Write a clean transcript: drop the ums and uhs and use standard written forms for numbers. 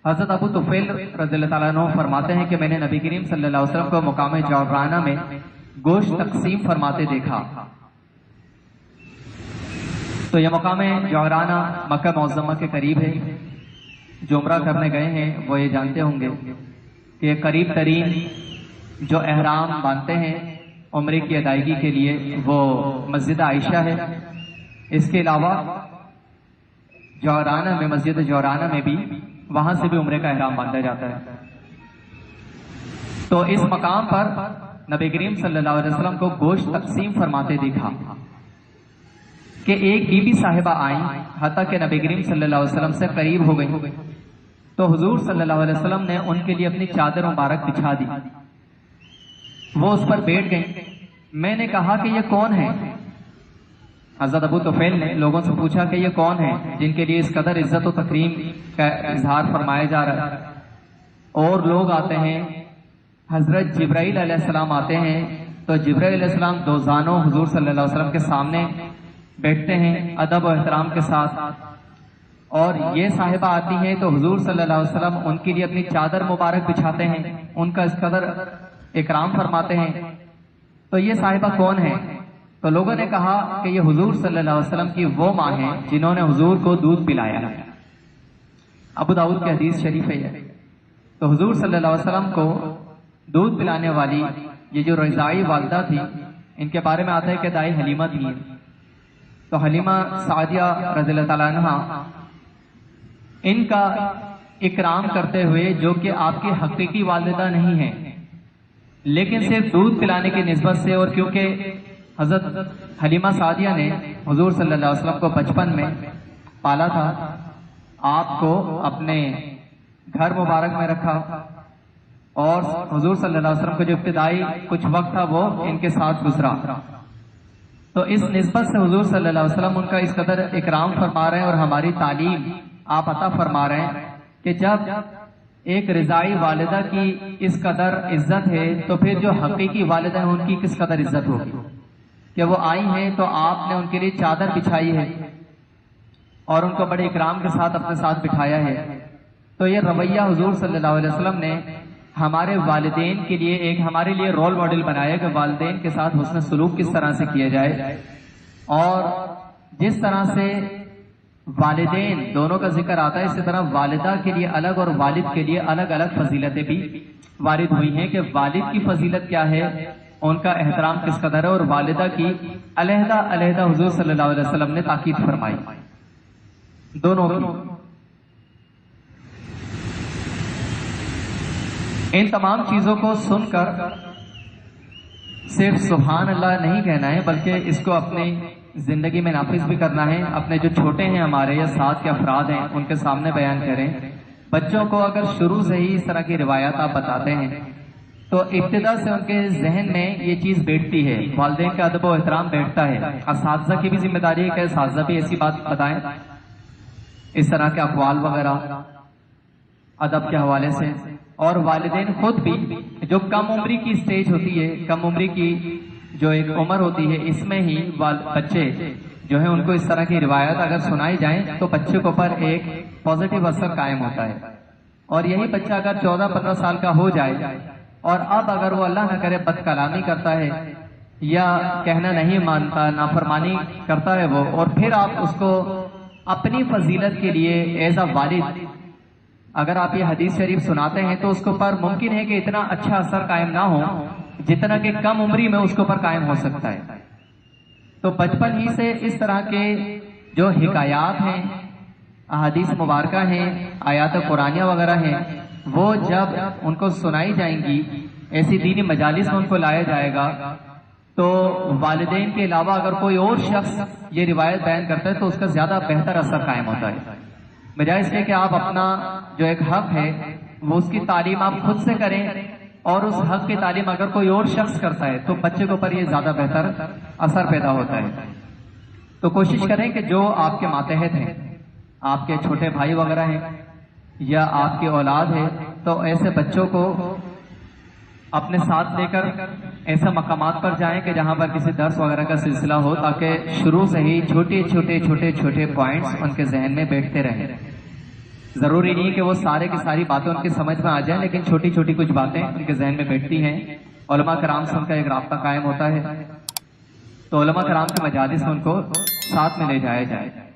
حضرت ابو طفیل رضی اللہ تعالیٰ عنہ فرماتے ہیں کہ میں نے نبی کریم صلی اللہ علیہ وسلم کو مقام جعرانہ میں گوشت تقسیم فرماتے دیکھا۔ تو یہ مقام جعرانہ مکہ معظمہ کے قریب ہے۔ جو عمرہ کرنے گئے ہیں وہ یہ جانتے ہوں گے کہ قریب ترین جو احرام باندھتے ہیں عمرے کی ادائیگی کے لیے وہ مسجد عائشہ ہے۔ اس کے علاوہ جعرانہ میں، مسجد جعرانہ میں بھی، وہاں سے بھی عمرے کا احرام باندھا جاتا ہے۔ تو اس مقام پر نبی کریم صلی اللہ علیہ وسلم کو گوشت تقسیم فرماتے دیکھا کہ ایک بی بی صاحبہ آئیں، حتیٰ کہ نبی کریم صلی اللہ علیہ وسلم سے قریب ہو گئی تو حضور صلی اللہ علیہ وسلم نے ان کے لیے اپنی چادر مبارک بچھا دی۔ وہ اس پر بیٹھ گئیں۔ میں نے کہا کہ یہ کون ہے؟ حضرت ابو طفیل نے لوگوں سے پوچھا کہ یہ کون ہے جن کے لیے اس قدر عزت و تکریم کا اظہار فرمایا جا رہا ہے؟ اور لوگ آتے ہیں، حضرت جبرائیل علیہ السلام آتے ہیں، تو جبرائیل علیہ السلام دو زانوں حضور صلی اللہ علیہ وسلم کے سامنے بیٹھتے ہیں ادب و احترام کے ساتھ، اور یہ صاحبہ آتی ہیں تو حضور صلی اللہ علیہ وسلم ان کے لیے اپنی چادر مبارک بچھاتے ہیں، ان کا اس قدر اکرام فرماتے ہیں۔ تو یہ صاحبہ کون ہے؟ تو لوگوں نے کہا کہ یہ حضور صلی اللہ علیہ وسلم کی وہ ماں ہیں جنہوں نے حضور کو دودھ پلایا۔ ابو داؤد کی حدیث شریف ہے یہ۔ تو حضور صلی اللہ علیہ وسلم کو دودھ پلانے والی یہ جو رضاعی والدہ تھی، ان کے بارے میں آتا ہے کہ دائی حلیمہ تھی۔ تو حلیمہ سعدیہ رضی اللہ تعالیٰ عنہ ان کا اکرام کرتے ہوئے، جو کہ آپ کی حقیقی والدہ نہیں ہیں لیکن صرف دودھ پلانے کی نسبت سے، اور کیونکہ حضرت حلیمہ سعدیہ نے حضور صلی اللہ علیہ وسلم کو بچپن میں پالا تھا، آپ کو اپنے گھر مبارک میں رکھا، اور حضور صلی اللہ علیہ وسلم کو جو ابتدائی کچھ وقت تھا وہ ان کے ساتھ گزرا، تو اس نسبت سے حضور صلی اللہ علیہ وسلم ان کا اس قدر اکرام فرما رہے ہیں، اور ہماری تعلیم آپ عطا فرما رہے ہیں کہ جب ایک رضاعی والدہ کی اس قدر عزت ہے تو پھر جو حقیقی والدہ ہیں ان کی کس قدر عزت ہوگی کہ وہ آئی ہیں تو آپ نے ان کے لیے چادر بچھائی ہے اور ان کو بڑے اکرام کے ساتھ اپنے ساتھ بٹھایا ہے۔ تو یہ رویہ حضور صلی اللہ علیہ وسلم نے ہمارے والدین کے لیے ایک ہمارے لیے رول ماڈل بنایا کہ والدین کے ساتھ حسن سلوک کس طرح سے کیا جائے، اور جس طرح سے والدین دونوں کا ذکر آتا ہے اسی طرح والدہ کے لیے الگ اور والد کے لیے الگ الگ فضیلتیں بھی وارد ہوئی ہیں کہ والد کی فضیلت کیا ہے، ان کا احترام کس قدر ہے، اور والدہ کی علیحدہ علیحدہ حضور صلی اللہ علیہ وسلم نے تاکید فرمائی دونوں کی۔ ان تمام چیزوں کو سن کر صرف سبحان اللہ نہیں کہنا ہے بلکہ اس کو اپنی زندگی میں نافذ بھی کرنا ہے۔ اپنے جو چھوٹے ہیں ہمارے یا ساتھ کے افراد ہیں ان کے سامنے بیان کریں۔ بچوں کو اگر شروع سے ہی اس طرح کی روایات آپ بتاتے ہیں تو ابتدا سے ان کے ذہن میں یہ چیز بیٹھتی ہے، والدین کا ادب و احترام بیٹھتا ہے۔ اساتذہ کی بھی ذمہ داری ہے کہ اساتذہ بھی ایسی بات بتائیں، اس طرح کے اقوال وغیرہ ادب کے حوالے سے، اور والدین خود بھی جو کم عمری کی سٹیج ہوتی ہے، کم عمری کی جو ایک عمر ہوتی ہے، اس میں ہی بچے جو ہیں ان کو اس طرح کی روایت اگر سنائی جائیں تو بچے کو پر ایک پازیٹیو اثر قائم ہوتا ہے۔ اور یہی بچہ اگر 14-15 سال کا ہو جائے اور اب اگر وہ اللہ نہ کرے بد کلامی کرتا ہے یا کہنا نہیں مانتا، نافرمانی کرتا ہے وہ، اور پھر آپ اس کو اپنی فضیلت کے لیے ایز اے والد اگر آپ یہ حدیث شریف سناتے ہیں تو اس کے اوپر ممکن ہے کہ اتنا اچھا اثر قائم نہ ہو جتنا کہ کم عمری میں اس کے اوپر قائم ہو سکتا ہے۔ تو بچپن ہی سے اس طرح کے جو حکایات ہیں، احادیث مبارکہ ہیں، آیات قرآنیہ وغیرہ ہیں، وہ جب ان کو سنائی جائیں گی، ایسی دینی مجالس میں ان کو لایا جائے گا، تو والدین کے علاوہ اگر کوئی اور شخص یہ روایت بیان کرتا ہے تو اس کا زیادہ بہتر اثر قائم ہوتا ہے، بجائے اس لیے کہ آپ اپنا جو ایک حق ہے وہ اس کی تعلیم آپ خود سے کریں، اور اس حق کی تعلیم اگر کوئی اور شخص کرتا ہے تو بچے کے اوپر یہ زیادہ بہتر اثر پیدا ہوتا ہے۔ تو کوشش کریں کہ جو آپ کے ماتحت ہیں، آپ کے چھوٹے بھائی وغیرہ ہیں یا آپ کی اولاد ہے، تو ایسے بچوں کو اپنے ساتھ لے کر ایسے مقامات پر جائیں کہ جہاں پر کسی درس وغیرہ کا سلسلہ ہو، تاکہ شروع سے ہی چھوٹے چھوٹے پوائنٹس ان کے ذہن میں بیٹھتے رہیں۔ ضروری نہیں کہ وہ سارے کی ساری باتیں ان کی سمجھ میں آ جائیں، لیکن چھوٹی چھوٹی کچھ باتیں ان کے ذہن میں بیٹھتی ہیں، علماء کرام سے ان کا ایک رابطہ قائم ہوتا ہے، تو علماء کرام کے مجالس میں ان کو ساتھ میں لے جایا جائے۔